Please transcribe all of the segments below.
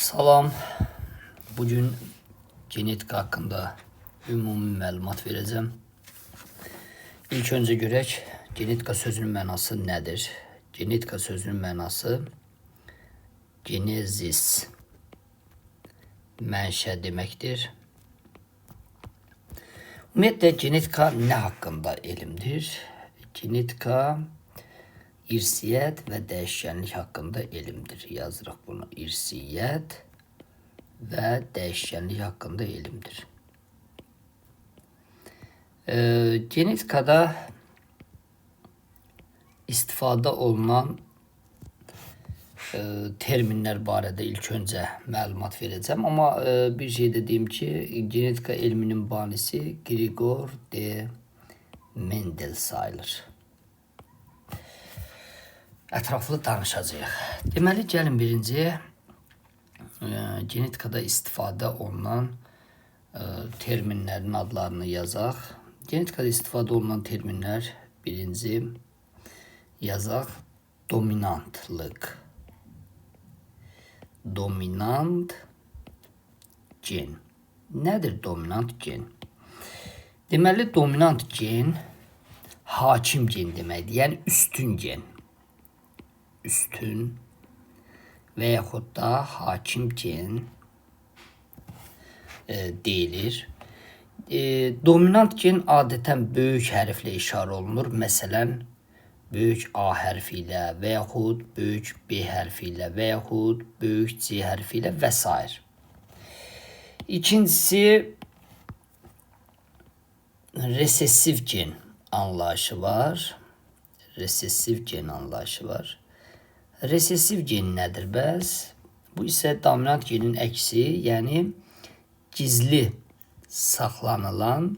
Salam. Bugün genetika hakkında ümumi məlumat verəcəm. İlk öncə görək, genetika sözünün mənası nədir? Genetika sözünün mənası genezis, mənşə deməkdir. Ümumiyyətlə, genetika nə haqqında elmdir? Genetika irsiyyət və dəyişkənlik haqqında elmdir. Yazırıq bunu. İrsiyyət və dəyişkənlik haqqında elmdir. Genetikada istifadə olunan terminlər barədə ilk öncə məlumat verəcəm. Amma bir şey də deyim ki, genetika elminin banisi Grigor de Mendel sayılır. Ətraflı danışacağıq. Deməli, gəlin birinci genetikada istifadə olunan terminlərin adlarını yazaq. Genetikada istifadə olunan terminlər birinci yazaq dominantlıq. Dominant gen. Nədir dominant gen? Deməli, dominant gen hakim gen deməkdir. Yəni üstün gen. Üstün və yaxud da hakim gen deyilir. Dominant gen adətən böyük hərflə işarə olunur. Məsələn, böyük A hərfi ilə və yaxud böyük B hərfi ilə və yaxud böyük C hərfi ilə və s. İkincisi, resessiv gen anlayışı var. Resessiv gen anlayışı var. Resessiv gen nədir bəs? Bu isə dominant genin əksi, yəni gizli saxlanılan,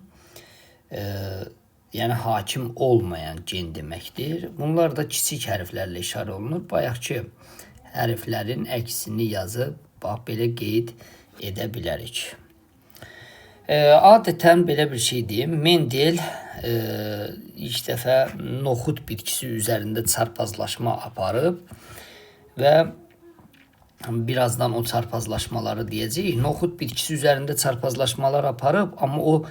yəni hakim olmayan gen deməkdir. Bunlar da kiçik hərflərlə işarə olunur. Bayaqki hərflərin əksini yazıb, bax, belə qeyd edə bilərik. Adətən belə bir şey deyim. Mendel ilk dəfə noxud bitkisi üzərində çarpazlaşma aparıb və birazdan o çarpazlaşmaları deyəcəyik. Noxud bitkisi üzərində çarpazlaşmalar aparıb, amma o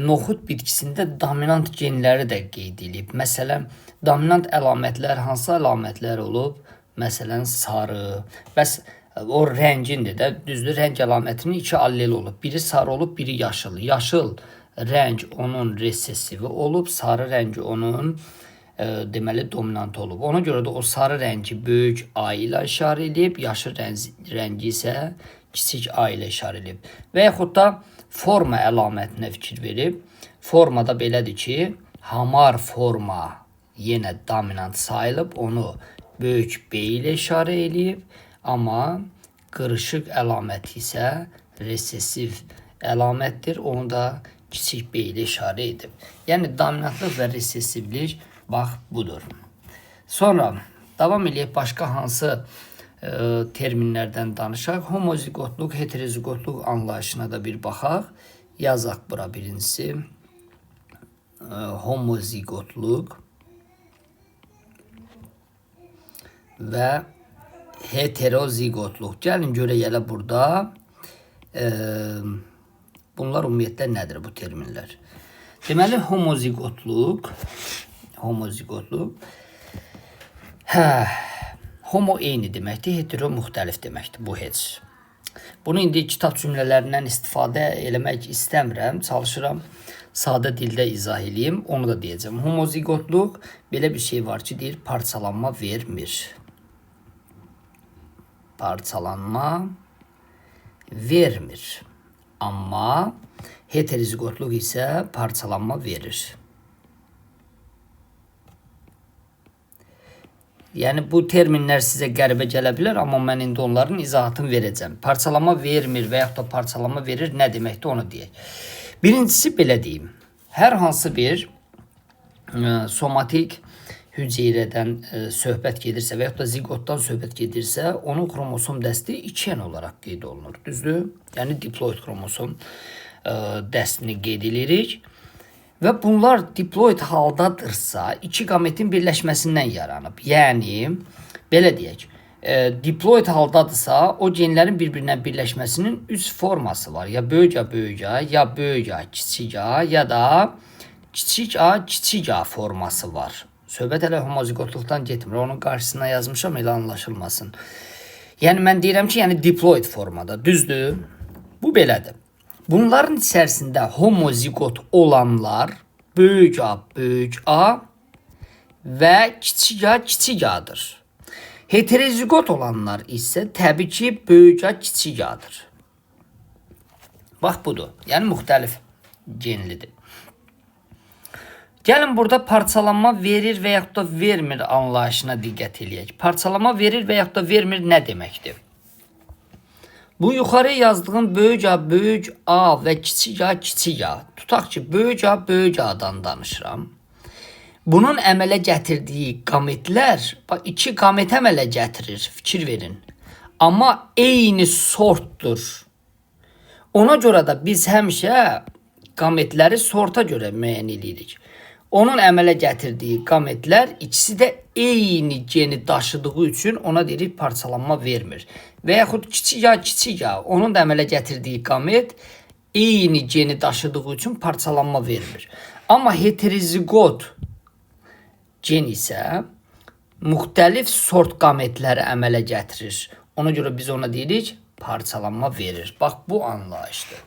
noxud bitkisində dominant genləri də qeyd edib. Məsələn, dominant əlamətlər hansı əlamətlər olub? Məsələn, sarı. Bəs o rəngindir də, düzdür, rəng əlamətinin iki allel olub. Biri sarı olub, biri yaşıl. Yaşıl rəng onun resessivi olub, sarı rəngi onun deməli dominant olub. Ona görə də o sarı rəngi böyük A ilə işarə edib, yaşıl rəngi isə kiçik A ilə işarə edib. Və yaxud da forma əlamətinə fikir verib. Formada belədir ki, hamar forma yenə dominant sayılıb, onu böyük B ilə işarə edib. Amma qırışıq əlaməti isə resessiv əlamətdir. Onu da kiçik B ilə işarə edib. Yəni, dominantlıq və resessivlik, bax, budur. Sonra, davam edək başqa hansı terminlərdən danışaq. Homozigotluq, heterozigotluq anlayışına da bir baxaq. Yazaq bura birincisi. Homozigotluq və heterozigotluq. Gəlin görək elə burada. Bunlar ümumiyyətlə nədir bu terminlər? Deməli, homozigotluq. Homo eyni deməkdir, hetero müxtəlif deməkdir. Bu heç. Bunu indi kitab cümlələrindən istifadə eləmək istəmirəm. Çalışıram sadə dildə izah edeyim. Onu da deyəcəm. Homozigotluq belə bir şey var ki, deyir, parçalanma vermir. Parçalanma vermir. Amma heterozigotluq isə parçalanma verir. Yəni, bu terminlər sizə qəribə gələ bilər, amma mən indi onların izahatını verəcəm. Parçalama vermir və yaxud da parçalama verir nə deməkdir, onu deyək. Birincisi, belə deyim. Hər hansı bir somatik hüceyrədən söhbət gedirsə və yaxud da zigotdan söhbət gedirsə, onun xromosom dəsti 2N olaraq qeyd olunur. Düzdür? Yəni, diploid xromosom dəstini qeyd edirik. Və bunlar diploid haldadırsa, iki qametin birləşməsindən yaranıb. Yəni, belə deyək, diploid haldadırsa o genlərin bir-birinə birləşməsinin 3 forması var. Ya böyük A böyük A, ya böyük A kiçik A, ya da kiçik A kiçik A forması var. Söhbət elə homozigotluqdan getmir. Onun qarşısına yazmışam elə anlaşılmasın. Yəni mən deyirəm ki, yəni diploid formada, düzdür? Bu belədir. Bunların içərisində homozigot olanlar böyük A və kiçik A kiçik A'dır. Heterozigot olanlar isə təbii ki, böyük A kiçik A'dır. Bax budur. Yəni müxtəlif genlidir. Gəlin burada parçalanma verir və yaxud da vermir anlayışına diqqət eləyək. Parçalama verir və yaxud da vermir nə deməkdir? Bu yuxarı yazdığım böyük A və kiçik A kiçik A. Tutaq ki, böyük A A'dan danışıram. Bunun əmələ gətirdiyi qametlər, bax 2 qamet əmələ gətirir, fikir verin. Amma eyni sortdur. Ona görə də biz həmişə qametləri sorta görə müəyyən edirik. Onun əmələ gətirdiyi qametlər ikisi də eyni geni daşıdığı üçün ona deyirik parçalanma vermir. Və yaxud kiçik A, onun da əmələ gətirdiyi qamet eyni geni daşıdığı üçün parçalanma vermir. Amma heterozigot gen isə müxtəlif sort qametləri əmələ gətirir. Ona görə biz ona deyirik parçalanma verir. Bax bu anlayışdır.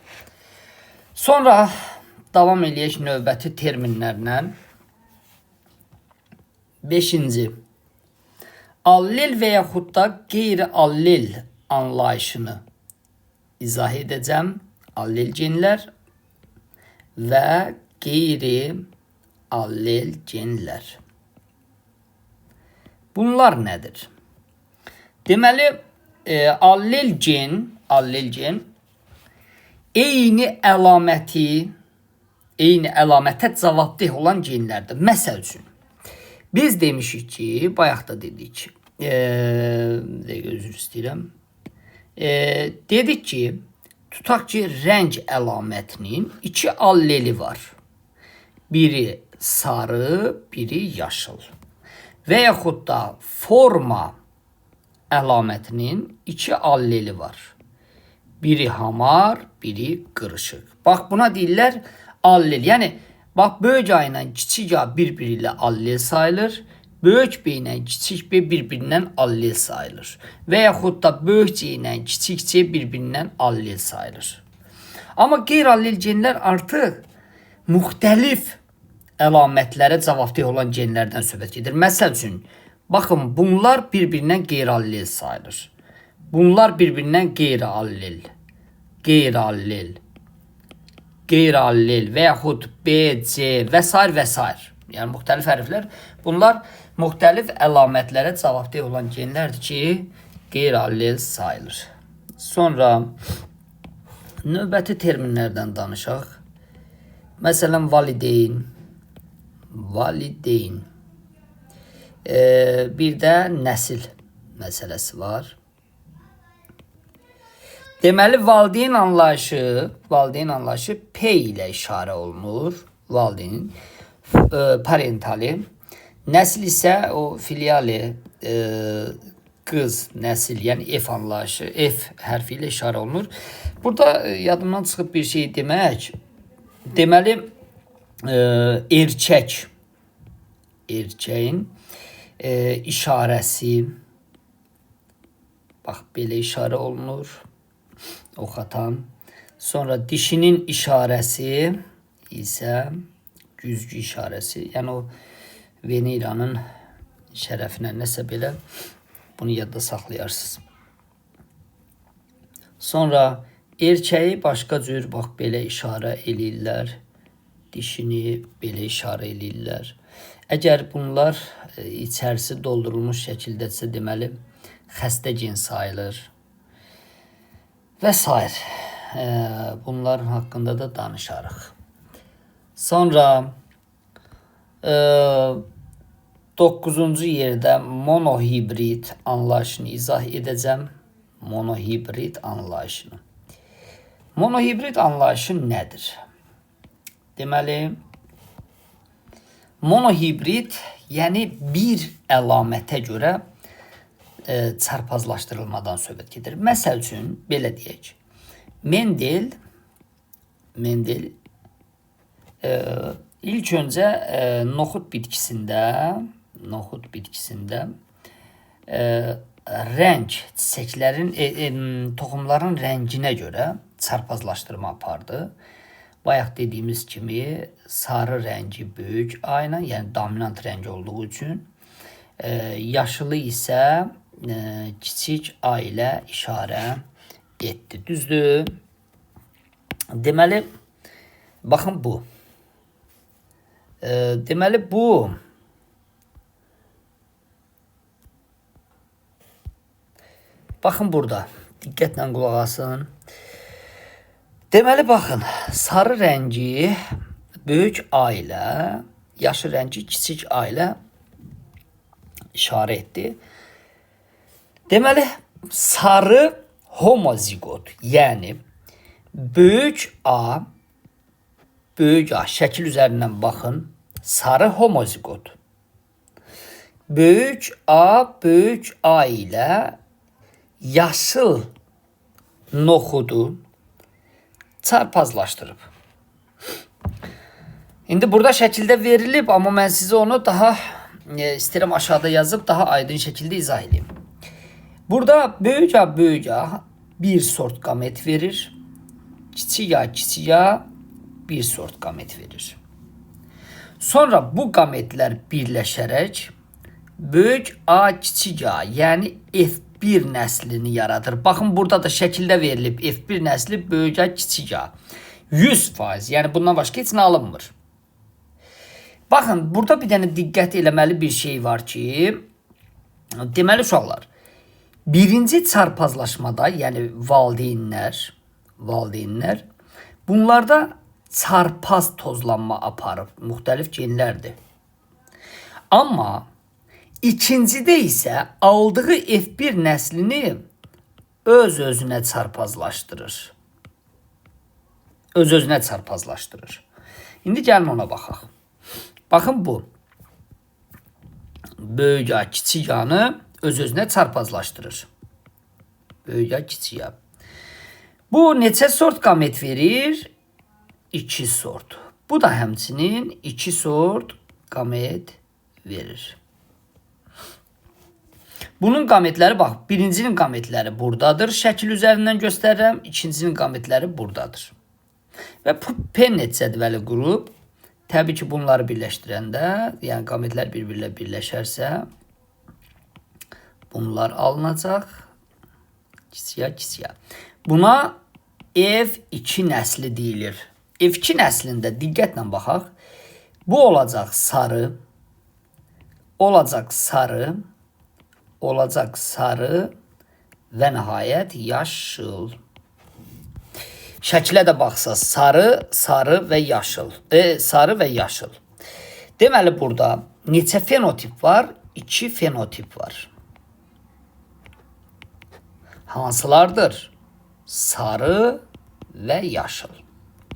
Sonra davam eləyək növbəti terminlərlə. 5-ci. Allel və yaxud da qeyri-allel anlayışını izah edəcəm. Allel genlər və qeyri-allel genlər. Bunlar nədir? Deməli, allel gen eyni əlamətə cavabdeh olan genlərdir. Məsəl üçün, biz demişik ki, bayaq da dedik, özür istəyirəm. Dedik ki, tutaq ki, rəng əlamətinin 2 alleli var. Biri sarı, biri yaşıl. Və yaxud da forma əlamətinin 2 alleli var. Biri hamar, biri qırışıq. Bax, buna deyirlər allel. Yəni, bax, böyük A ilə kiçik A bir-biri ilə allel sayılır. Böyük B ilə kiçik B bir-birindən allel sayılır. Və yaxud da böyük C ilə kiçik C bir-birindən allel sayılır. Amma qeyri-allel genlər artıq müxtəlif əlamətlərə cavabdeh olan genlərdən söhbət gedir. Məsəl üçün, baxın, bunlar bir-birindən qeyri-allel sayılır. Bunlar bir-birindən qeyri-allel və yaxud B, C və s. və s. Yəni, müxtəlif hərflər. Bunlar müxtəlif əlamətlərə cavabdeh olan genlərdir ki, qeyri-allel sayılır. Sonra növbəti terminlərdən danışaq. Məsələn, valideyn. Bir də nəsil məsələsi var. Deməli, valideyn anlayışı P ilə işarə olunur. Valideyn, parentali. Nəsil isə o filiali, qız, nəsil, yəni F anlayışı, F hərfi ilə işarə olunur. Burada yadımdan çıxıb bir şey demək. Deməli, erkəyin işarəsi, bax, belə işarə olunur. Ox atan. Sonra dişinin işarəsi isə güzgü işarəsi. Yəni o Veneiranın şərəfinə nəsə belə bunu yadda saxlayarsınız. Sonra erkəyi başqa cür bax belə işarə eləyirlər. Dişini belə işarə eləyirlər. Əgər bunlar içərisi doldurulmuş şəkildədirsə, deməli xəstə gen sayılır. Və s. Bunların haqqında da danışarıq. Sonra 9-cu yerdə monohibrid anlayışını izah edəcəm. Monohibrid anlayışını. Monohibrid anlayışı nədir? Deməli, monohibrid, yəni bir əlamətə görə çarpazlaşdırılmadan söhbət gedir. Məsəl üçün belə deyək. Mendel ilk öncə noxud bitkisində rəng, çiçəklərin, toxumların rənginə görə çarpazlaşdırma apardı. Bayaq dediyimiz kimi sarı rəngi böyük A ilə, yəni dominant rəng olduğu üçün, yaşılı isə kiçik A ilə işarə etdi. Düzdür? Deməli, baxın bu. Deməli, bu baxın burada. Diqqətlə qulaq asın. Deməli, baxın, sarı rəngi böyük A ilə, yaşıl rəngi kiçik A ilə işarə etdi. Deməli, sarı homozigot, yəni böyük A, şəkil üzərindən baxın, sarı homozigot. Böyük A ilə yaşıl noxudu çarpazlaşdırıb. İndi burada şəkildə verilib, amma mən sizə onu daha istəyirəm aşağıda yazıb daha aydın şəkildə izah edeyim. Burada böyük A bir sort qamet verir. Kiçik A bir sort qamet verir. Sonra bu qametlər birləşərək böyük A, kiçik A, yəni F1 nəslini yaradır. Baxın, burada da şəkildə verilib F1 nəsli böyük A, kiçik A. 100%, yəni bundan başqa heç nə alınmır. Baxın, burada bir dənə diqqət eləməli bir şey var ki, deməli uşaqlar, birinci çarpazlaşmada, yəni valideynlər, bunlarda çarpaz tozlanma aparıb, müxtəlif genlərdir. Amma ikincidə isə aldığı F1 nəslini öz-özünə çarpazlaşdırır. Öz-özünə çarpazlaşdırır. İndi gəlin ona baxaq. Baxın bu. Böyük A, kiçik A-nı öz-özünə çarpazlaşdırır. Böyük A, kiçik A. Bu neçə sort qamet verir? 2 sort. Bu da həmçinin 2 sort qamet verir. Bunun qametləri, bax, birincinin qametləri buradadır. Şəkil üzərindən göstərirəm. İkincinin qametləri buradadır. Və Punnett cədvəli qrup, təbii ki, bunları birləşdirəndə, yəni qametlər bir-birlə birləşərsə, bunlar alınacaq. Kiçik A. Buna F2 nəsli deyilir. F2 nəslində diqqətlə baxaq. Bu olacaq sarı, olacaq sarı və nəhayət yaşıl. Şəkilə də baxsaq, sarı və yaşıl. Deməli, burada neçə fenotip var? 2 fenotip var. Hansılardır? Sarı və yaşıl.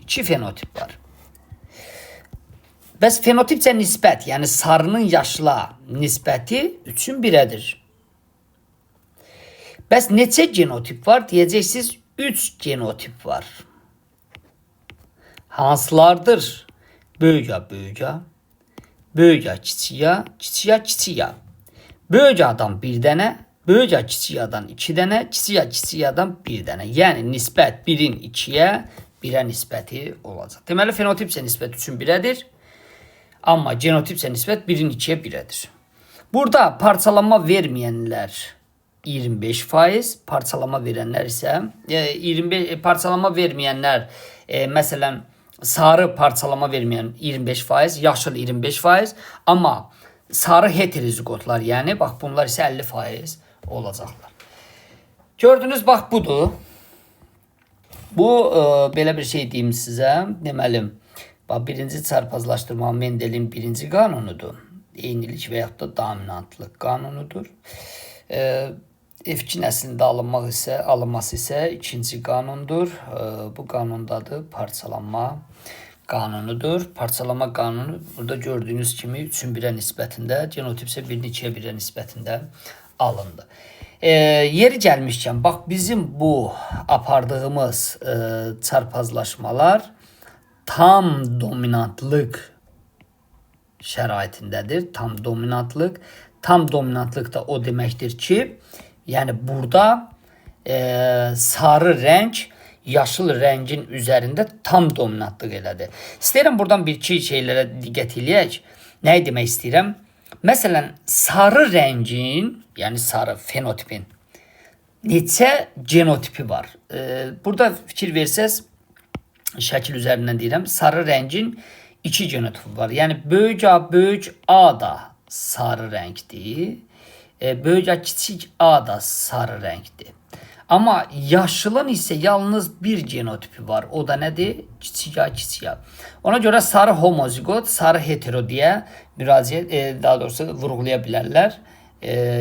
2 fenotip var. Bəs fenotipcə nisbət, yəni sarının yaşla nisbəti 3-ün 1-ədir. Bəs neçə genotip var? Deyəcəksiniz, 3 genotip var. Hansılardır? Böyük A, böyük A, kiçik A, kiçik A. Böyük A'dan bir dənə, böyük A, kiçik A'dan 2 dənə, kiçik A'dan bir dənə. Yəni nisbət 1-in 2-yə, 1-ə nisbəti olacaq. Deməli, fenotipcə nisbət 3-ün 1-ədir. Amma genotipcə nisbət 1-in 2-yə 1-ədir. Burada parçalanma verməyənlər 25%, parçalama verənlər isə 25 parçalama verməyənlər, məsələn, sarı parçalama verməyən 25%, yaşıl 25%, amma sarı heterozigotlar, yəni bax bunlar isə 50% olacaqlar. Gördünüz, bax budur. Bu belə bir şey deyim sizə. Deməli, bax birinci çarpazlaşdırma Mendelin birinci qanunudur. Eynilik və yaxud da dominantlıq qanunudur. F2 nəslində alınması isə ikinci qanundur. Bu qanundadır parçalanma qanunudur. Parçalama qanunu burada gördüyünüz kimi 3-ün 1-ə nisbətində, genotip isə 1-in 2-yə 1-ə nisbətində alındı. Yeri gəlmişkən, bax bizim bu apardığımız çarpazlaşmalar tam dominantlıq şəraitindədir. Tam dominantlıq. Tam dominantlıq da o deməkdir ki, yəni burada sarı rəng yaşıl rəngin üzərində tam dominantlıq elədi. İstəyirəm buradan bir-iki şeylərə diqqət eləyək. Nəyi demək istəyirəm? Məsələn, sarı rəngin, yəni sarı fenotipin neçə genotipi var? Burada fikir versəz, şəkil üzərindən deyirəm, sarı rəngin 2 genotipi var. Yəni böyük A da sarı rəngdir. Böyük A, kiçik A da sarı rəngdir. Amma yaşılın isə yalnız bir genotipi var. O da nədir? Kiçik A, kiçik A. Ona görə sarı homozigot, sarı hetero deyə müraciət, daha doğrusu vurğulaya bilərlər.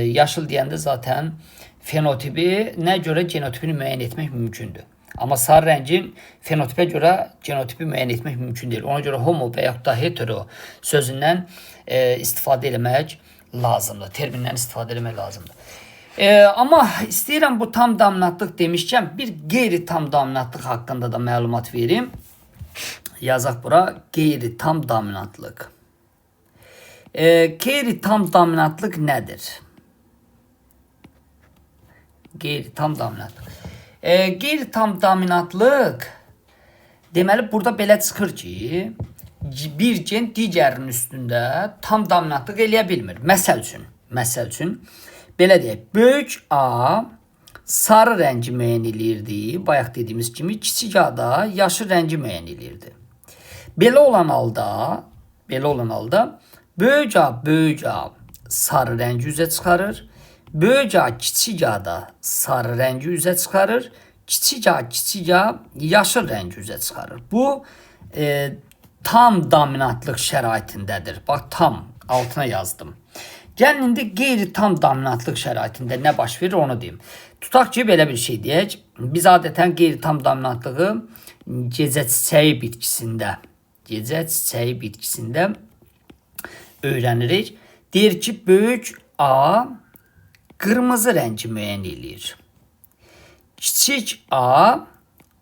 Yaşıl deyəndə zaten fenotipi nə görə genotipini müəyyən etmək mümkündür. Amma sarı rəngin fenotipə görə genotipi müəyyən etmək mümkün deyil. Ona görə homo və yaxud da hetero sözündən istifadə etmək lazımdır. Termindən istifadə etmək lazımdır. Amma istəyirəm bu tam dominantlıq demişkən bir qeyri tam dominantlıq haqqında da məlumat verim. Yazaq bura qeyri tam dominantlıq. Qeyri tam dominantlıq nədir? Qeyri tam dominantlıq. Qeyri tam dominantlıq deməli burada belə çıxır ki, bir gen digərinin üstündə tam dominantlıq eləyə bilmir. Məsəl üçün belə deyək, böyük A sarı rəngi müəyyən eləyirdi. Bayaq dediyimiz kimi kiçik A da yaşıl rəngi müəyyən eləyirdi. Belə olan halda böyük A sarı rəngi üzə çıxarır. Böyük A kiçik A da sarı rəngi üzə çıxarır. Kiçik A yaşıl rəngi üzə çıxarır. Bu tam dominantlıq şəraitindədir. Bax, tam altına yazdım. Gəlin indi qeyri tam dominantlıq şəraitində nə baş verir onu deyim. Tutaq ki, belə bir şey deyək. Biz adətən qeyri tam dominantlığı gecə çiçəyi bitkisində öyrənirik. Deyir ki, böyük A qırmızı rəngi müəyyən eləyir. Kiçik A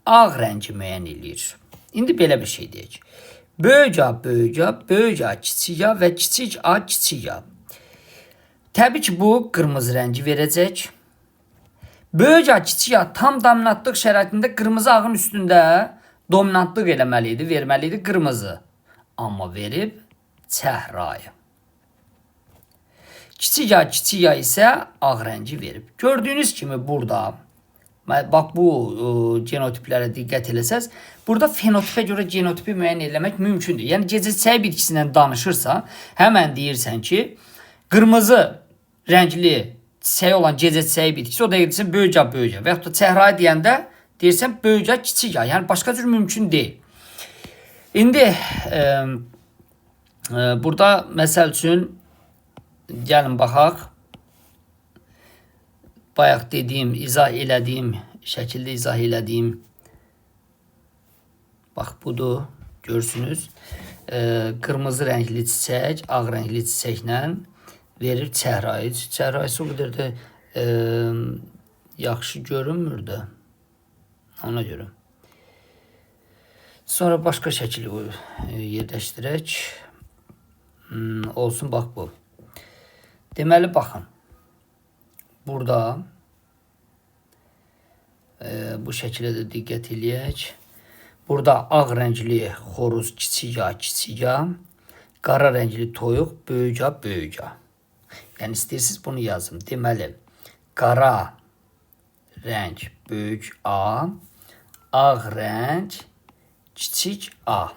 ağ rəngi müəyyən eləyir. İndi belə bir şey deyək. Böyük A, kiçik A və kiçik A, kiçik A. Təbii ki, bu qırmızı rəngi verəcək. Böyük A, kiçik A tam dominantlıq şəraitində qırmızı ağın üstündə dominantlıq eləməli idi, verməli idi qırmızı. Amma verib çəhrayı. Kiçik A isə ağ rəngi verib. Gördüyünüz kimi burada, bax bu genotiplərə diqqət eləsəz, burada fenotipə görə genotipi müəyyən eləmək mümkündür. Yəni gecə çiçəyi bitkisindən danışırsa, həmən deyirsən ki, qırmızı rəngli çiçəyi olan gecə çiçəyi bitkisi, o da deyirsən böyük A və yaxud da çəhrayı deyəndə deyirsən böyük A, kiçik A. Yəni başqa cür mümkün deyil. İndi burada məsəl üçün gəlin baxaq. Bayaq dediyim, şəkildə izah elədiyim bax budur, görsünüz. Qırmızı rəngli çiçək, ağ rəngli çiçəklə verir çəhrayı. Çəhrayısı o qədər də yaxşı görünmür də. Ona görə. Sonra başqa şəkili yerləşdirək. Olsun, bax bu. Deməli, baxın. Burada bu şəkilə də diqqət eləyək. Burada ağ rəngli xoruz kiçik A, qara rəngli toyuq böyük A. Yəni istəyirsiniz bunu yazım. Deməli, qara rəng böyük A, ağ rəng kiçik A.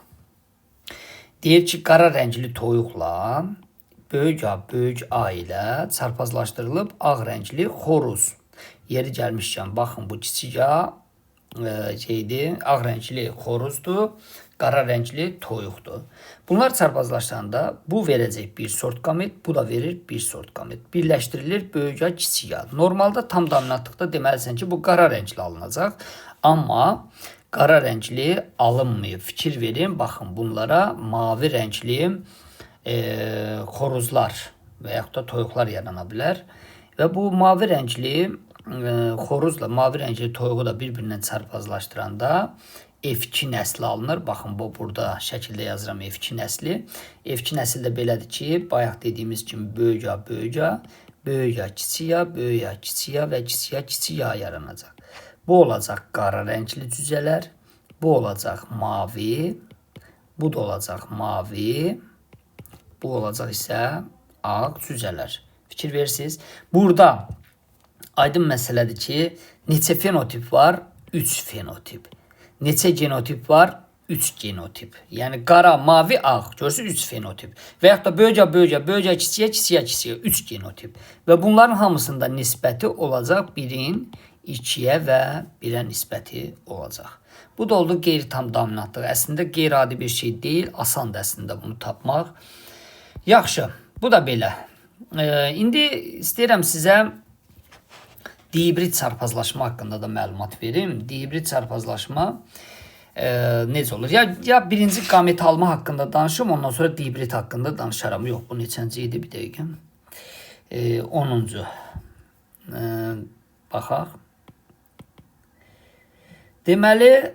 Deyir ki, qara rəngli toyuqla böyük A ilə çarpazlaşdırılıb ağ rəngli xoruz. Yeri gəlmişkən, baxın, bu kiçik A ağ rəngli xoruzdur, qara rəngli toyuqdur. Bunlar çarpazlaşanda bu verəcək bir sort qamet, bu da verir bir sort qamet. Birləşdirilir böyük A, kiçik A. Normalda tam dominantlıqda deməlisən ki, bu qara rəngli alınacaq. Amma qara rəngli alınmayıb. Fikir verin, baxın, bunlara mavi rəngli xoruzlar və yaxud da toyuqlar yarana bilər. Və bu mavi rəngli xoruzla mavi rəngli toyuğu da bir-birindən çarpazlaşdıranda F2 nəsli alınır. Baxın, bu burada şəkildə yazıram F2 nəsli. F2 nəsli də belədir ki, bayaq dediyimiz kimi böyük A, böyük A, böyük A, kiçik A, böyük A, kiçik A və kiçik A, kiçik A yaranacaq. Bu olacaq qara rəngli cücələr, bu olacaq mavi, bu da olacaq mavi, bu olacaq isə ağ cücələr. Fikir verirsiniz. Burada aydın məsələdir ki, neçə fenotip var? 3 fenotip. Neçə genotip var? 3 genotip. Yəni qara, mavi, ağ. Görürsünüz 3 fenotip. Və yaxud da böyük A, böyük A, böyük A, kiçik A, kiçik A, kiçik A 3 genotip. Və bunların hamısında nisbəti olacaq 1-in 2-yə və 1-ə nisbəti olacaq. Bu da oldu qeyri-tam dominantlıq. Əslində qeyri-adi bir şey deyil. Asandır əslində bunu tapmaq. Yaxşı, bu da belə. İndi istəyirəm sizə dihibrid çarpazlaşma haqqında da məlumat verim. Dihibrid çarpazlaşma necə olur? Ya birinci qamet alma haqqında danışım, ondan sonra dihibrid haqqında danışaram. Yox, bu neçənci idi, bir dəqiqə. 10-cu. Baxaq. Deməli,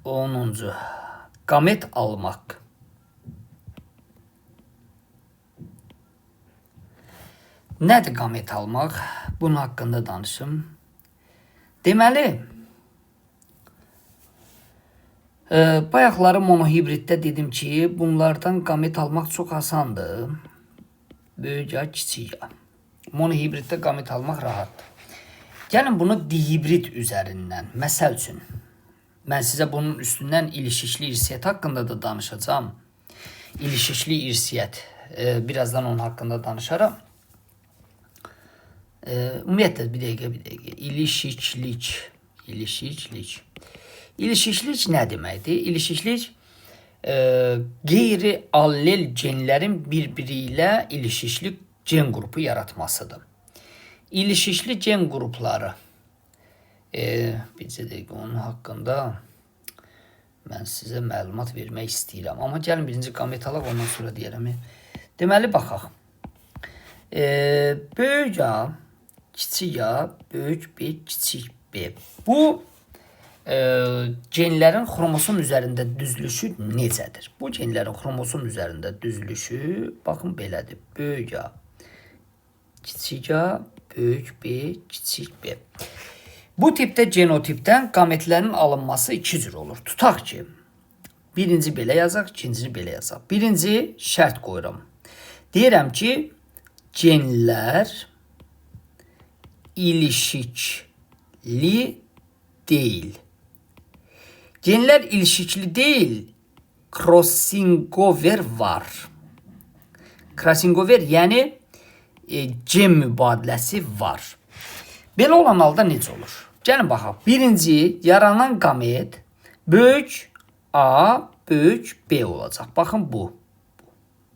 10-cu. Qamet almaq. Nədir qamet almaq? Bunun haqqında danışım. Deməli, bayaqları monohibriddə dedim ki, bunlardan qamet almaq çox asandır. Böyük A, kiçik A. Monohibriddə qamet almaq rahatdır. Gəlin bunu dihibrid üzərindən, məsəl üçün, mən sizə bunun üstündən ilişikli irsiyyət haqqında da danışacağım. İlişikli irsiyyət, birazdan onun haqqında danışaram. Ümumiyyətlə, bir dəqiqə. İlişiklik. İlişiklik nə deməkdir? İlişiklik qeyri-allel genlərin bir-biri ilə ilişikli gen qrupu yaratmasıdır. İlişikli gen qrupları, bircə dəqiqə onun haqqında mən sizə məlumat vermək istəyirəm. Amma gəlin birinci qamet alaq, ondan sonra deyərəm. Deməli, baxaq. Böyük A, kiçik A, böyük B, kiçik B. Bu genlərin xromosom üzərində düzülüşü necədir? Bu genlərin xromosom üzərində düzülüşü, baxın, belədir. Böyük A, kiçik A, böyük B, kiçik B. Bu tipdə genotipdən qametlərin alınması iki cür olur. Tutaq ki, birinci belə yazaq, ikincini belə yazaq. Birinci şərt qoyuram. Deyirəm ki, genlər ilişikli deyil. Genlər ilişikli deyil, crossingover var. Crossingover, yəni gen mübadiləsi var. Belə olan halda necə olur? Gəlin baxaq. Birinci yaranan qamet böyük A, böyük B olacaq. Baxın bu.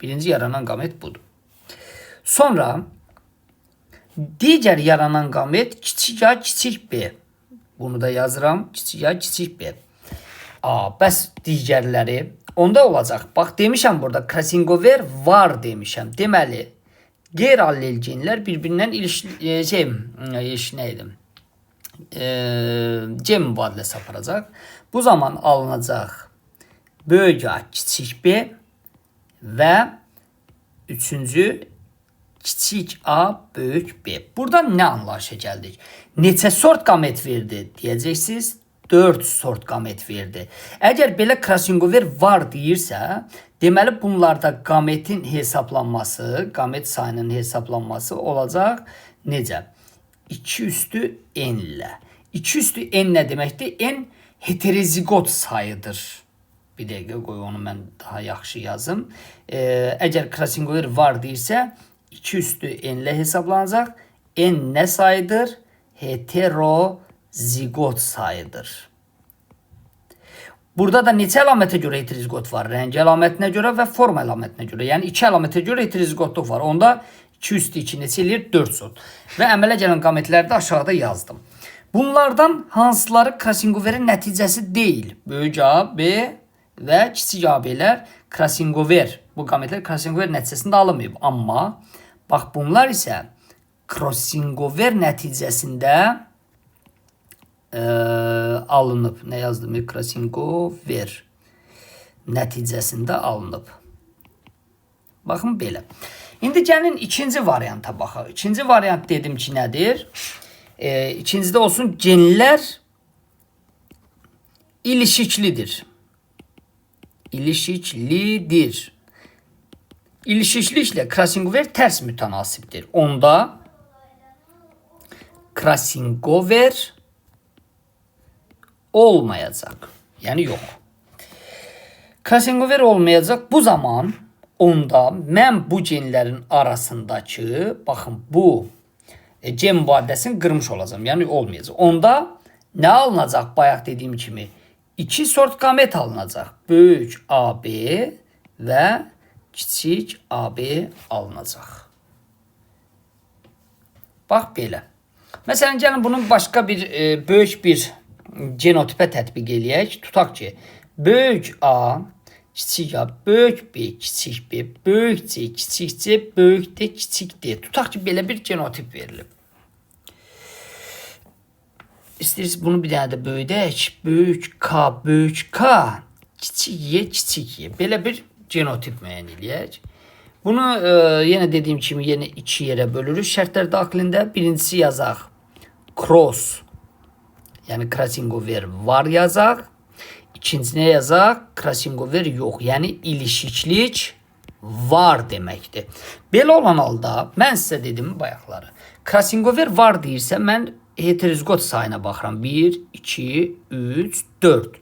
Birinci yaranan qamet budur. Sonra digər yaranan qamet kiçik A, kiçik B. Bunu da yazıram. Kiçik A, kiçik B. Bəs digərləri onda olacaq. Bax, demişəm burada crossingover var demişəm. Deməli, qeyri-allel genlər bir-birindən gen mübadiləsi aparacaq. Bu zaman alınacaq böyük A, kiçik B və üçüncü kiçik A, böyük B. Buradan nə anlayışa gəldik? Neçə sort qamet verdi deyəcəksiniz? 4 sort qamet verdi. Əgər belə crossingover var deyirsə, deməli bunlarda qametin hesablanması, qamet sayının hesablanması olacaq necə? 2 üstü n ilə. 2 üstü n nə deməkdir? N heterozigot sayıdır. Bir dəqiqə qoy, onu mən daha yaxşı yazım. Əgər crossingover var deyirsə, 2 üstü n ilə hesablanacaq. N nə sayıdır? Heterozigot sayıdır. Burada da neçə əlamətə görə heterozigot var? Rəng əlamətinə görə və forma əlamətinə görə. Yəni 2 əlamətə görə heterozigotluk var. Onda 2 üstü 2 neçə eləyir? 4 sort. Və əmələ gələn qametləri də aşağıda yazdım. Bunlardan hansıları crossingoverin nəticəsi deyil? Böyük A, B və kiçik A, B'lər crossingover. Bu qametlər crossingover nəticəsində alınmayıb. Amma Bax, bunlar isə crossing over nəticəsində alınıb. Nə yazdım? Crossing over nəticəsində alınıb. Baxın belə. İndi gəlin ikinci varianta baxaq. İkinci variant dedim ki, nədir? İkincidə olsun, genlər ilişiklidir. İlişiklidir. İlişikliklə crossing over tərs mütənasibdir. Onda crossing over olmayacaq. Yəni yox. Crossing over olmayacaq. Bu zaman onda mən bu genlərin arasındakı, baxın, bu gen mübadiləsini qırmış olacağım. Yəni olmayacaq. Onda nə alınacaq? Bayaq dediyim kimi 2 sort qamet alınacaq. Böyük AB və kiçik AB alınacaq. Bax belə. Məsələn, gəlin bunun başqa bir böyük bir genotipə tətbiq eləyək. Tutaq ki, böyük A, kiçik A, böyük B, kiçik B, böyük C, kiçik C, böyük D, kiçik D. Tutaq ki, belə bir genotip verilib. İstəyirsiniz bunu bir dənə də böyüdək. Böyük K, böyük K, kiçik Y, kiçik Y. Belə bir genotip müəyyən eləyək. Bunu yenə dediyim kimi yenə 2 yerə bölürük. Şərtlər daxilində birincisi yazaq cross, yəni crossing over var yazaq. İkincinə yazaq crossing over yox, yəni ilişiklik var deməkdir. Belə olan halda mən sizə dedim bayaqları. Crossing over var deyirsə mən heterozigot sayına baxıram. 1, 2, 3, 4.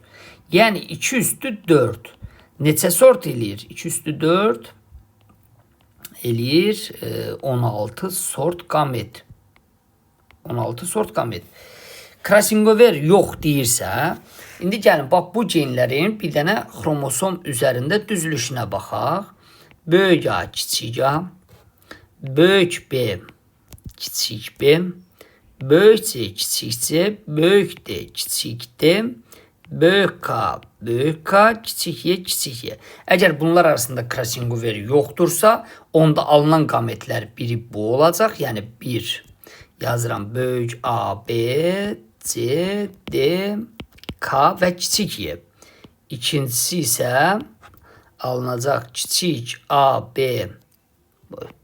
Yəni 2 üstü 4. Neçə sort eləyir? 2 üstü 4 eləyir 16 sort qamet. 16 sort qamet. Crossing over yox deyirsə, indi gəlin, bax, bu genlərin bir dənə xromosom üzərində düzülüşünə baxaq. Böyük A, kiçik A, böyük B, kiçik B, böyük C, kiçik C, böyük D, kiçik D, böyük K, böyük K, kiçik Y, kiçik Y. Əgər bunlar arasında crossing over yoxdursa, onda alınan qametlər biri bu olacaq. Yəni 1 yazıram, böyük A, B, C, D, K və kiçik Y. İkincisi isə alınacaq kiçik A, B,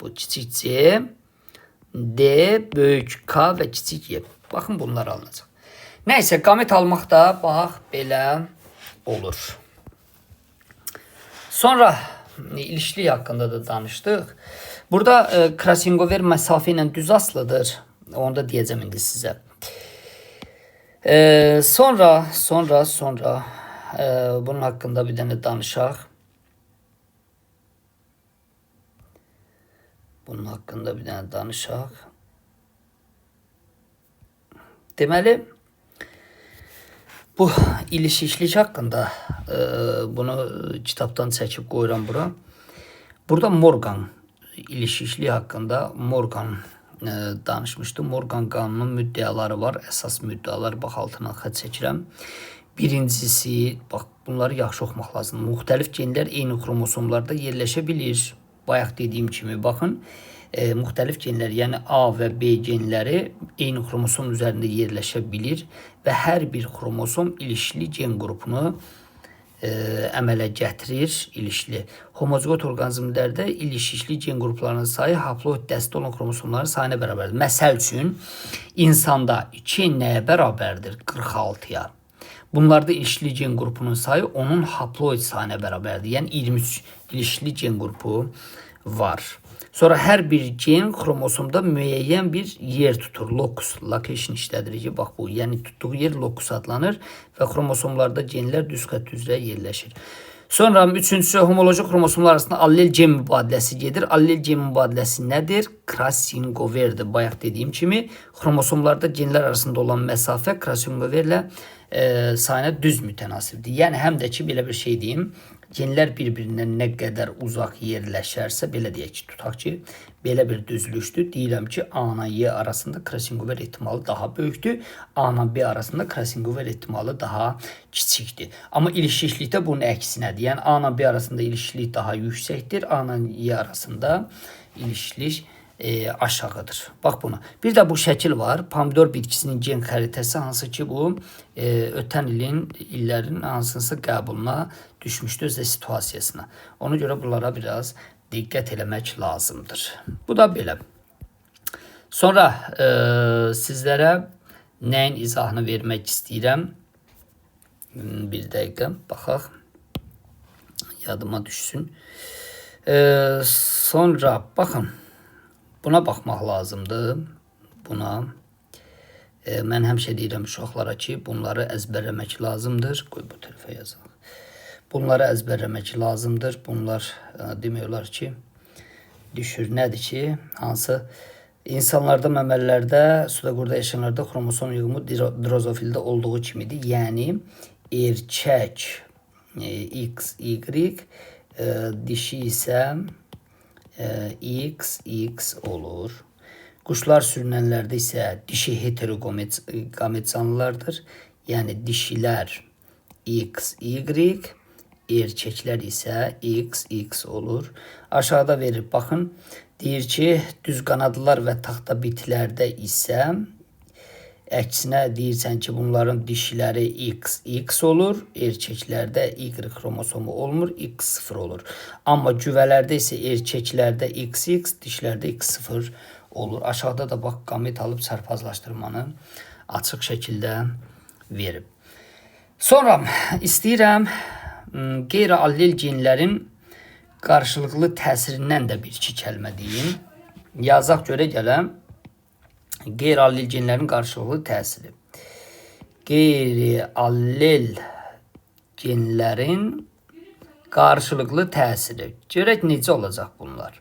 bu kiçik C, D, böyük K və kiçik Y. Baxın, bunlar alınacaq. Nəysə, qamet almaq da bax belə olur. Sonra ilişkilik haqqında da danışdıq. Burada crossing over məsafə ilə düz asılıdır. Onu da deyəcəm indi sizə. Sonra bunun haqqında bir dənə danışaq. Bunun haqqında bir dənə danışaq. Deməli, bu ilişiklik haqqında bunu kitabdan çəkib qoyuram bura. Burada Morgan ilişiklik haqqında Morgan danışmışdı. Morgan qanunun müddəaları var. Əsas müddəalar, bax, altına xətt çəkirəm. Birincisi, bax, bunları yaxşı oxumaq lazımdır. Müxtəlif genlər eyni xromosomlarda yerləşə bilir. Bayaq dediyim kimi, baxın, müxtəlif genlər, yəni A və B genləri eyni xromosom üzərində yerləşə bilir və hər bir xromosom ilişkili gen qrupunu əmələ gətirir, ilişkili. Homozigot orqanizmlərdə ilişikli gen qruplarının sayı haploid dəstə olan xromosomların sayına bərabərdir. Məsəl üçün, insanda 2 nəyə bərabərdir? 46-ya. Bunlarda ilişkili gen qrupunun sayı onun haploid sayına bərabərdir. Yəni 23 ilişkili gen qrupu var. Sonra hər bir gen xromosomda müəyyən bir yer tutur. Locus, location işlədir ki, bax bu. Yəni tutduğu yer locus adlanır və xromosomlarda genlər düz xətt üzrə yerləşir. Sonra üçüncüsü, homoloji xromosomlar arasında allel gen mübadiləsi gedir. Allel gen mübadiləsi nədir? Crossing overdir. Bayaq dediyim kimi, xromosomlarda genlər arasında olan məsafə crossing overlə sayına düz mütənasibdir. Yəni, həm də ki, belə bir şey deyim, genlər bir-birindən nə qədər uzaq yerləşərsə, belə deyək ki, tutaq ki, belə bir düzlüşdür. Deyirəm ki, A ilə Y arasında crossing over ehtimalı daha böyükdür. A ilə B arasında crossing over ehtimalı daha kiçikdir. Amma ilişiklikdə bunun əksinədir. Yəni, A ilə B arasında ilişiklik daha yüksəkdir. A ilə Y arasında ilişiklik aşağıdır. Bax buna. Bir də bu şəkil var. Pomidor bitkisinin gen xəritəsi, hansı ki bu ötən illərin hansısa qəbuluna düşmüşdür özə situasiyasına. Ona görə bunlara biraz diqqət eləmək lazımdır. Bu da belə. Sonra sizlərə nəyin izahını vermək istəyirəm. Bir dəqiqə baxaq. Yadıma düşsün. Sonra baxın. Buna baxmaq lazımdır. Buna. Mən həmişə deyirəm uşaqlara ki, bunları əzbərləmək lazımdır. Qoy bu tərəfə yazaq. Bunları əzbərləmək lazımdır. Bunlar demək olar ki, düşür. Nədir ki, hansı insanlarda, məməlilərdə, suda-qurda yaşayanlarda xromosom yığımı drozofildə olduğu kimidir. Yəni, erkək XY, dişi isə XX olur. Quşlar sürünənlərdə isə dişi heterogamet canlılardır. Yəni, dişilər XY, erkəklər isə XX olur. Aşağıda verir, baxın. Deyir ki, düz qanadlılar və taxta bitlərdə isə əksinə deyirsən ki, bunların dişiləri XX olur, erkəklərdə Y xromosomu olmur, X0 olur. Amma cüvələrdə isə erkəklərdə XX, dişlərdə X0 olur. Aşağıda da bax, qamet alıb çarpazlaşdırmanı açıq şəkildə verib. Sonra istəyirəm qeyri-allel genlərin qarşılıqlı təsirindən də bir-iki kəlmə deyim. Yazaq görə gələm. Qeyri-allel genlərin qarşılıqlı təsiri. Qeyri-allel genlərin qarşılıqlı təsiri. Görək necə olacaq bunlar.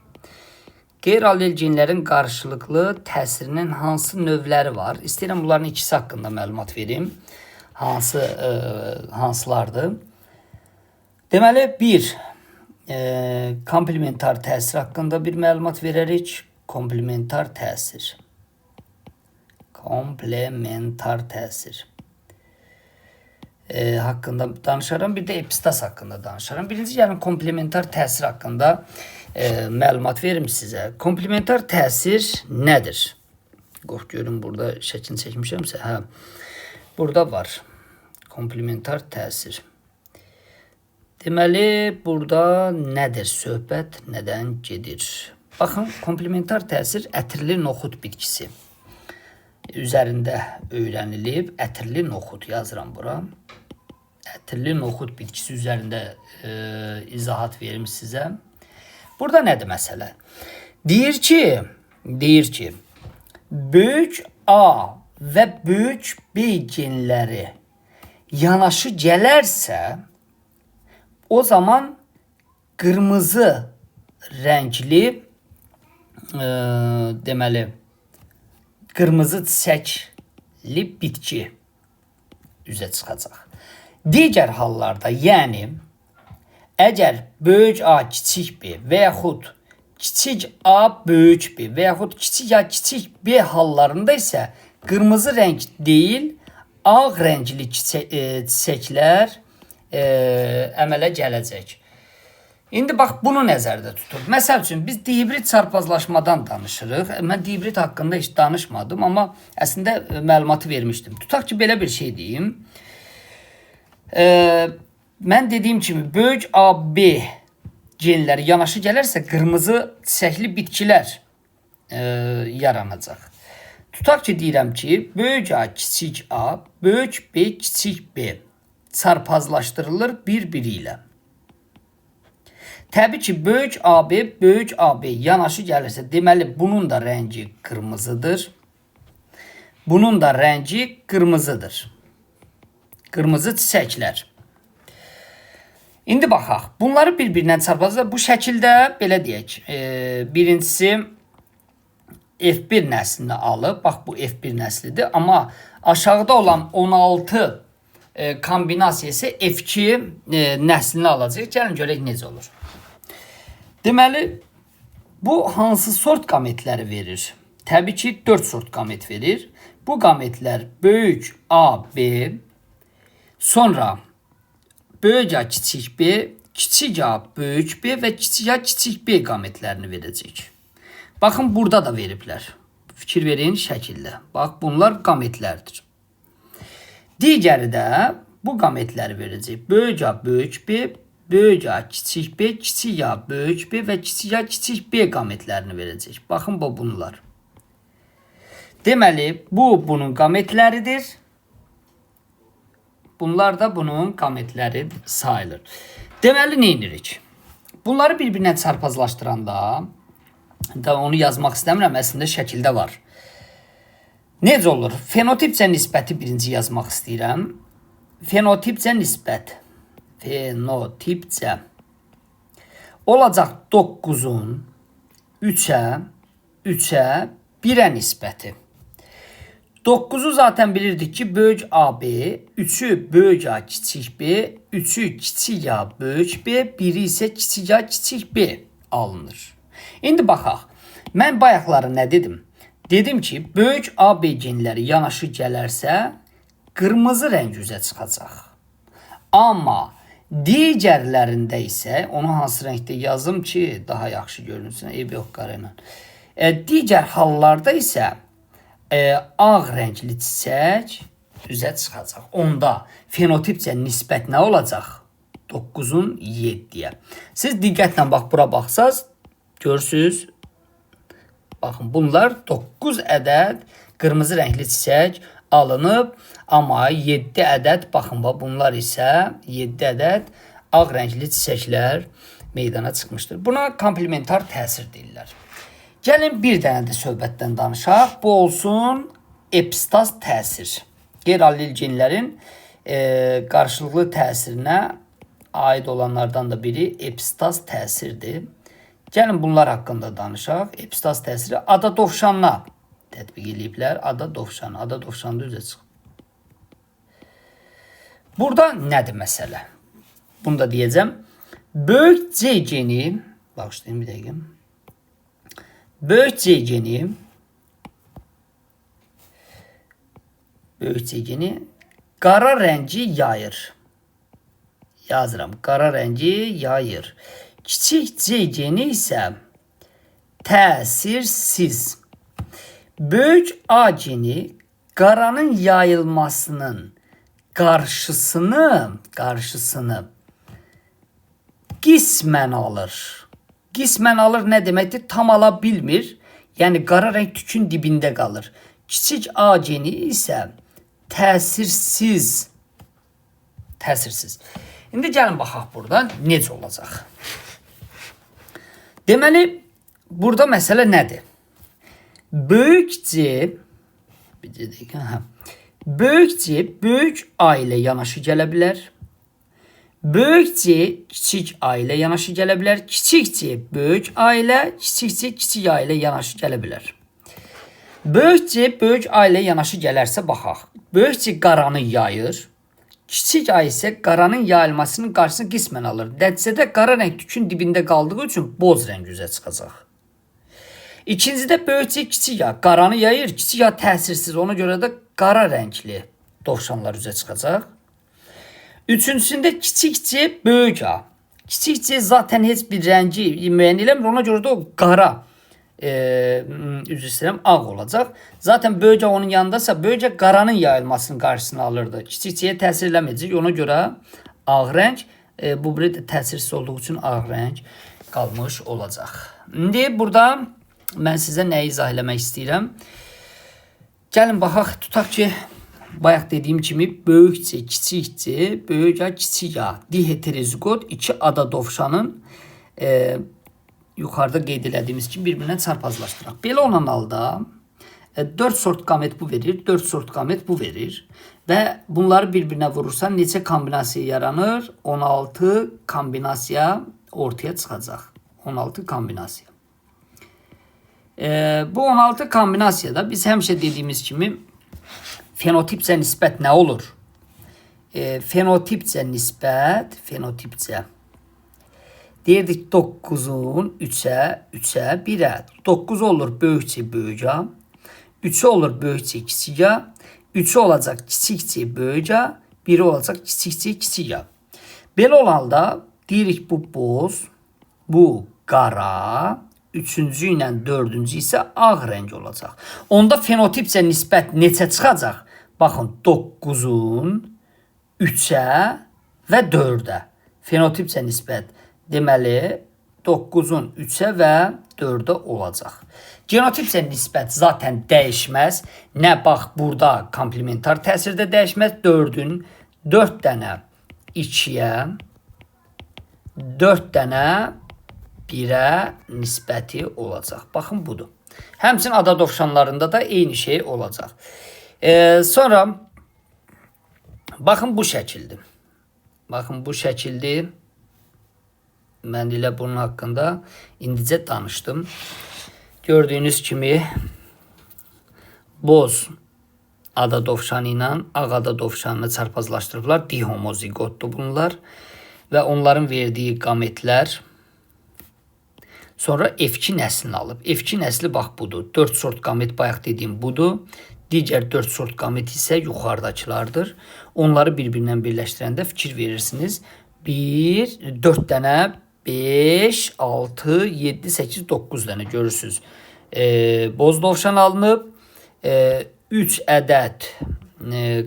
Qeyri-allel genlərin qarşılıqlı təsirinin hansı növləri var? İstəyirəm bunların ikisi haqqında məlumat verim. Hansılardır? Deməli, bir, komplementar təsir haqqında bir məlumat verərik. Komplementar təsir. Komplementar təsir haqqında danışaram. Bir də epistas haqqında danışaram. Birinci gəlin komplementar təsir haqqında məlumat verim sizə. Komplementar təsir nədir? Qox görün, burada şəklini çəkmişəmsə. Hə, burada var. Komplementar təsir. Deməli, burada nədir söhbət, nədən gedir? Baxın, komplementar təsir ətirli noxud bitkisi üzərində öyrənilib. Ətirli noxud yazıram bura. Ətirli noxud bitkisi üzərində izahat verim sizə. Burada nədir məsələ? Deyir ki, böyük A və böyük B genləri yanaşı gələrsə, o zaman qırmızı rəngli, deməli, qırmızı çiçəkli bitki üzə çıxacaq. Digər hallarda, yəni, əgər böyük A, kiçik B və yaxud kiçik A, böyük B və yaxud kiçik A, kiçik B hallarında isə qırmızı rəng deyil, ağ rəngli çiçəklər əmələ gələcək. İndi bax, bunu nəzərdə tutur. Məsəl üçün, biz dihibrid çarpazlaşmadan danışırıq. Mən dihibrid haqqında heç danışmadım, amma əslində məlumatı vermişdim. Tutaq ki, belə bir şey deyim. Mən dediyim kimi, böyük AB genləri yanaşı gələrsə, qırmızı çiçəkli bitkilər yaranacaq. Tutaq ki, deyirəm ki, böyük A, kiçik A, böyük B, kiçik B çarpazlaşdırılır bir-biri ilə. Təbii ki, böyük AB yanaşı gəlirsə, deməli, bunun da rəngi qırmızıdır. Bunun da rəngi qırmızıdır. Qırmızı çiçəklər. İndi baxaq. Bunları bir-birindən çarpazlar. Bu şəkildə, belə deyək, birincisi F1 nəslini alıb. Bax, bu F1 nəslidir. Amma aşağıda olan 16 kombinasiyası F2 nəslini alacaq. Gəlin görək necə olur. Deməli, bu hansı sort qametləri verir? Təbii ki, 4 sort qamet verir. Bu qametlər böyük A, B, sonra böyük A, kiçik B, kiçik A, böyük B və kiçik A, kiçik B qametlərini verəcək. Baxın, burada da veriblər. Fikir verin şəkildə. Bax, bunlar qametlərdir. Digəri də bu qametləri verəcək. Böyük A, böyük B, böyük A, kiçik B, kiçik A, böyük B və kiçik A, kiçik B qametlərini verəcək. Baxın, bu bunlar. Deməli, bu bunun qametləridir. Bunlar da bunun qametləri sayılır. Deməli, nə edirik? Bunları bir-birinə çarpazlaşdıranda da onu yazmaq istəmirəm, əslində şəkildə var. Necə olur? Fenotipcə nisbəti birinci yazmaq istəyirəm. Fenotipcə nisbət. Fenotipcə olacaq 9-un 3-ə 1-ə nisbəti. 9'u zaten bilirdik ki böyük AB, 3'ü böyük A kiçik B, 3'ü kiçik A böyük B, 1'i ise kiçik A kiçik B alınır. İndi baxaq. Mən bayaqları nə dedim? Dedim ki böyük AB genləri yanaşı gələrsə qırmızı rəng üzə çıxacaq. Amma digərlərində isə onu hansı rəngdə yazım ki daha yaxşı görünsün. Eybi yox qarayla. Digər hallarda isə ağ rəngli çiçək üzə çıxacaq. Onda fenotipcə nisbət nə olacaq? 9'un 7'yə. Siz diqqətlə bax, bura baxsaz, görürsünüz. Baxın, bunlar 9 ədəd qırmızı rəngli çiçək alınıb. Amma 7 ədəd, baxın, bunlar isə 7 ədəd ağ rəngli çiçəklər meydana çıxmışdır. Buna komplementar təsir deyirlər. Gəlin bir dənə də söhbətdən danışaq. Bu olsun epistaz təsir. Qeyri-allel genlərin qarşılıqlı təsirinə aid olanlardan da biri epistaz təsirdir. Gəlin bunlar haqqında danışaq. Epistaz təsiri ada dovşanına tətbiq ediblər. Ada dovşan. Ada dovşanda üzə çıxıb. Burada nədir məsələ? Bunu da deyəcəm. Böyük C geni, bağışlayın bir dəqiqə. Böyük C geni qara rəngi yayır. Yazıram, qara rəngi yayır. Kiçik C geni isə təsirsiz. Böyük A geni qaranın yayılmasının qarşısını qismən alır. Qismən alır nə deməkdir? Tam ala bilmir. Yəni qara rəng tükün dibində qalır. Kiçik A geni isə təsirsiz. İndi gəlin baxaq burada necə olacaq. Deməli, burada məsələ nədir? Böyük C böyük A ilə yanaşı gələ bilər. Böyük C kiçik A ilə yanaşı gələ bilər. Kiçik C böyük A ilə, kiçik C kiçik A ilə yanaşı gələ bilər. Böyük C böyük A ilə yanaşı gələrsə baxaq. Böyük C qaranı yayır. Kiçik A isə qaranın yayılmasının qarşısını qismən alır. Nəticədə qara rəng tükün dibində qaldığı üçün boz rəng üzə çıxacaq. İkincidə böyük C kiçik A qaranı yayır. Kiçik A təsirsiz. Ona görə də qara rəngli dovşanlar üzə çıxacaq. Üçüncüsündə kiçik C böyük A. Kiçik C zaten heç bir rəngi müəyyən eləmir. Ona görə də o qara üzr istəyirəm, ağ olacaq. Zaten böyük A onun yanındasa böyük A qaranın yayılmasının qarşısını alırdı. Kiçik C-yə təsir eləməyəcək. Ona görə ağ rəng bu bir də təsirsiz olduğu üçün ağ rəng qalmış olacaq. İndi burada mən sizə nəyi izah eləmək istəyirəm? Gəlin baxaq, tutaq ki bayaq dediyim kimi böyük C, kiçik C, böyük A, kiçik A diheterozigot iki ada dovşanın yuxarıda qeyd elədiyimiz kimi bir-birinə çarpazlaşdıraq. Belə olan halda 4 sort qamet bu verir, 4 sort qamet bu verir və bunları bir-birinə vurursan neçə kombinasiya yaranır? 16 kombinasiya ortaya çıxacaq. 16 kombinasiya. Bu 16 kombinasiyada biz həmişə dediyimiz kimi fenotipcə nisbət nə olur? Fenotipcə nisbət, deyirdik 9'un 3'ə 1'ə. 9 olur böyük C böyük A. 3'ü olur böyük C kiçik A. 3'ü olacaq kiçik C böyük A. 1'i olacaq kiçik C kiçik A. Belə olan halda deyirik bu boz, bu qara, üçüncü ilə dördüncü isə ağ rəng olacaq. Onda fenotipcə nisbət neçə çıxacaq? Baxın, 9-un 3-ə və 4-ə. Fenotipcə nisbət deməli 9-un 3-ə və 4-ə olacaq. Genotipcə nisbət zaten dəyişməz. Nə bax burada komplementar təsirdə dəyişməz. 4-ün 4 dənə 2-yə, 4 dənə 1-ə nisbəti olacaq. Baxın budur. Həmçinin ada dovşanlarında da eyni şey olacaq. Sonra baxın bu şəkildir. Baxın bu şəkildir. Mən elə bunun haqqında indicə danışdım. Gördüyünüz kimi boz ada dovşanı ilə ağ ada dovşanını çarpazlaşdırıblar. Dihomozigotdur bunlar. Və onların verdiyi qametlər sonra F2 nəslini alıb. F2 nəsli bax budur. 4 sort qamet bayaq dediyim budur. Digər 4 sort qamet isə yuxarıdakılardır. Onları bir-birindən birləşdirəndə fikir verirsiniz. 1, 4 dənə, 5, 6, 7, 8, 9 dənə görürsünüz. Boz dovşan alınıb. 3 ədəd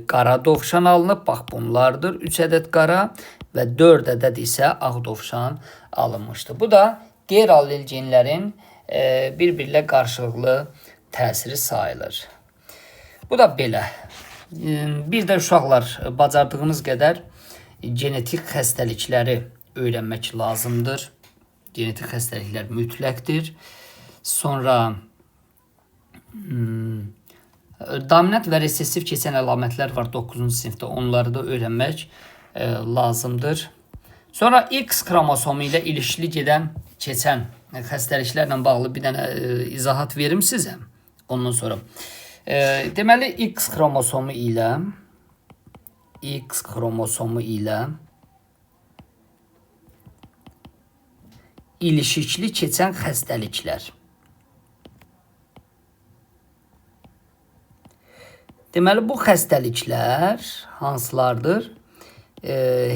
qara dovşan alınıb. Bax bunlardır. 3 ədəd qara və 4 ədəd isə ağ dovşan alınmışdır. Bu da qeyri-allel genlərin bir-birlə qarşılıqlı təsiri sayılır. Bu da belə. Bir də uşaqlar bacardığınız qədər genetik xəstəlikləri öyrənmək lazımdır. Genetik xəstəliklər mütləqdir. Sonra dominant və resessiv keçən əlamətlər var 9-cu sinifdə. Onları da öyrənmək lazımdır. Sonra X xromosomu ilə ilişkili gedən keçən xəstəliklərlə bağlı bir dənə izahat verim sizə. Ondan sonra deməli X xromosomu ilə ilişikli keçən xəstəliklər. Deməli bu xəstəliklər hansılardır?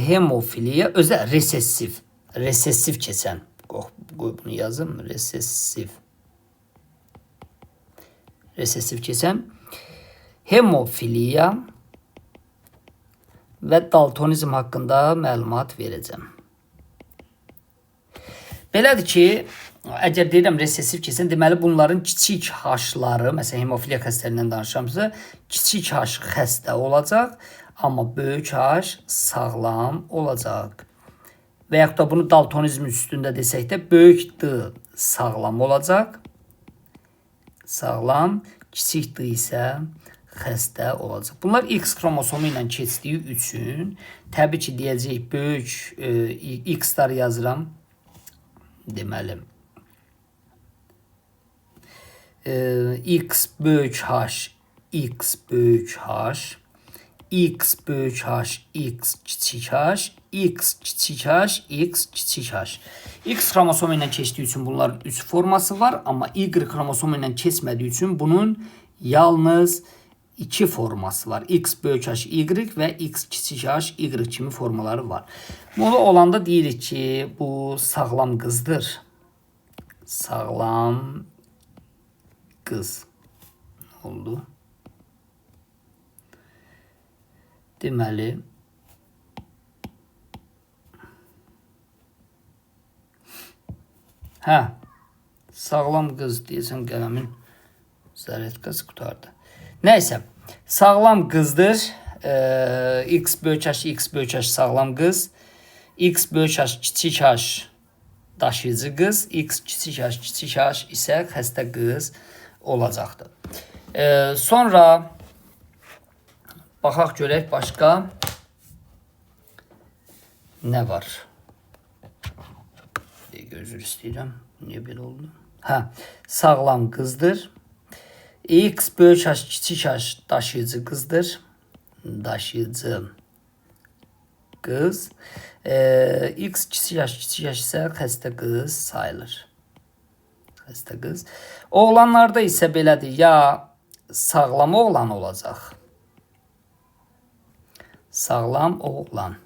Hemofiliya, özə resessiv keçən. Qoy bunu yazım, resessiv keçən hemofiliya və daltonizm haqqında məlumat verəcəm. Belədir ki, əgər deyirəm resessiv keçən, deməli bunların kiçik haşları, məsələn hemofiliya xəstəliyindən danışıramsa, kiçik haş xəstə olacaq, amma böyük haş sağlam olacaq. Və yaxud da bunu daltonizm üstündə desək də, böyük D sağlam olacaq. Sağlam, kiçik D isə xəstə olacaq. Bunlar X xromosomu ilə keçdiyi üçün, təbii ki, deyəcək böyük X-lar yazıram. Deməli, X böyük H, X böyük H, X böyük H, X kiçik H, X kiçik H, X kiçik H. X xromosomu ilə keçdiyi üçün bunların 3 forması var, amma Y xromosomu ilə keçmədiyi üçün bunun yalnız 2 forması var. X böyük H, Y və X kiçik H, Y kimi formaları var. Bunu olanda deyirik ki, bu sağlam qızdır. Sağlam qız oldu. Deməli, sağlam qız deyəsəm qələmin zərətkası qutardı. Nəysə, sağlam qızdır. X böyük H, X böyük H sağlam qız. X böyük H, kiçik H daşıyıcı qız. X kiçik H, kiçik H isə xəstə qız olacaqdır. Sonra baxaq görək başqa nə var? Gözür istəyirəm. Niyə belə oldu? Sağlam qızdır. X böyük H, kiçik H daşıyıcı qızdır. Daşıyıcı qız. X kiçik H, kiçik H isə xəstə qız sayılır. Xəstə qız. Oğlanlarda isə belədir. Ya sağlam oğlan olacaq. Sağlam oğlan.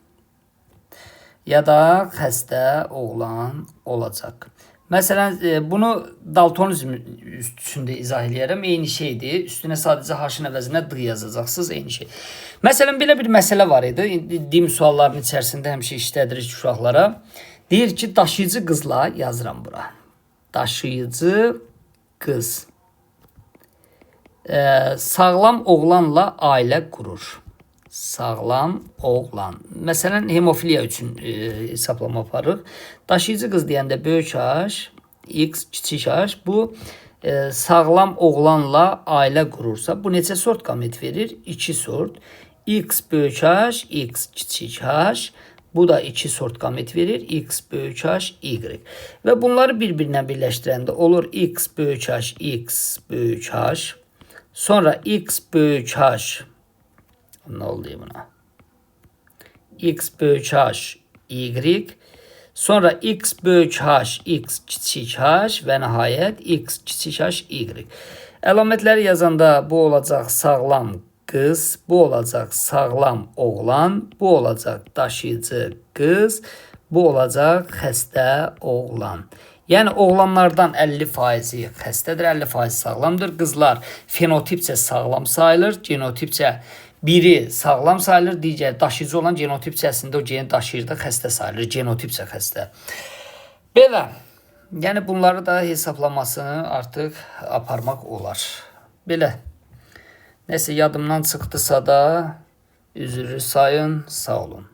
Ya da xəstə oğlan olacaq. Məsələn, bunu daltonizm üstündə izah edərəm. Eyni şeydir. Üstünə sadəcə H-ın əvəzinə D yazacaqsınız. Eyni şey. Məsələn, belə bir məsələ var idi. Dim suallarının içərisində həmişə işlədirik uşaqlara. Deyir ki, daşıyıcı qızla yazıram bura. Daşıyıcı qız sağlam oğlanla ailə qurur. Sağlam oğlan. Məsələn, hemofiliya üçün hesablama aparırıq. Daşıyıcı qız deyəndə böyük H, X, kiçik H. Bu sağlam oğlanla ailə qurursa, bu neçə sort qamet verir? 2 sort. X böyük H, X kiçik H. Bu da 2 sort qamet verir. X böyük H, Y. Və bunları bir-birinə birləşdirəndə olur X böyük H, X böyük H. Sonra X böyük H. Ne oldu buna? X böyük H, Y. Sonra X böyük H, X kiçik H və nəhayət X kiçik H, Y. Əlamətləri yazanda bu olacaq sağlam qız, bu olacaq sağlam oğlan, bu olacaq daşıyıcı qız, bu olacaq xəstə oğlan. Yəni oğlanlardan 50%-i xəstədir, 50% sağlamdır. Qızlar fenotipcə sağlam sayılır, genotipcə biri sağlam sayılır, digər daşıyıcı olan genotipcəsində o geni daşıyır da xəstə sayılır, genotipcə xəstə. Belə, yəni bunları da hesablamasını artıq aparmaq olar. Belə, nəsə yadımdan çıxdısa da üzrü sayın, sağ olun.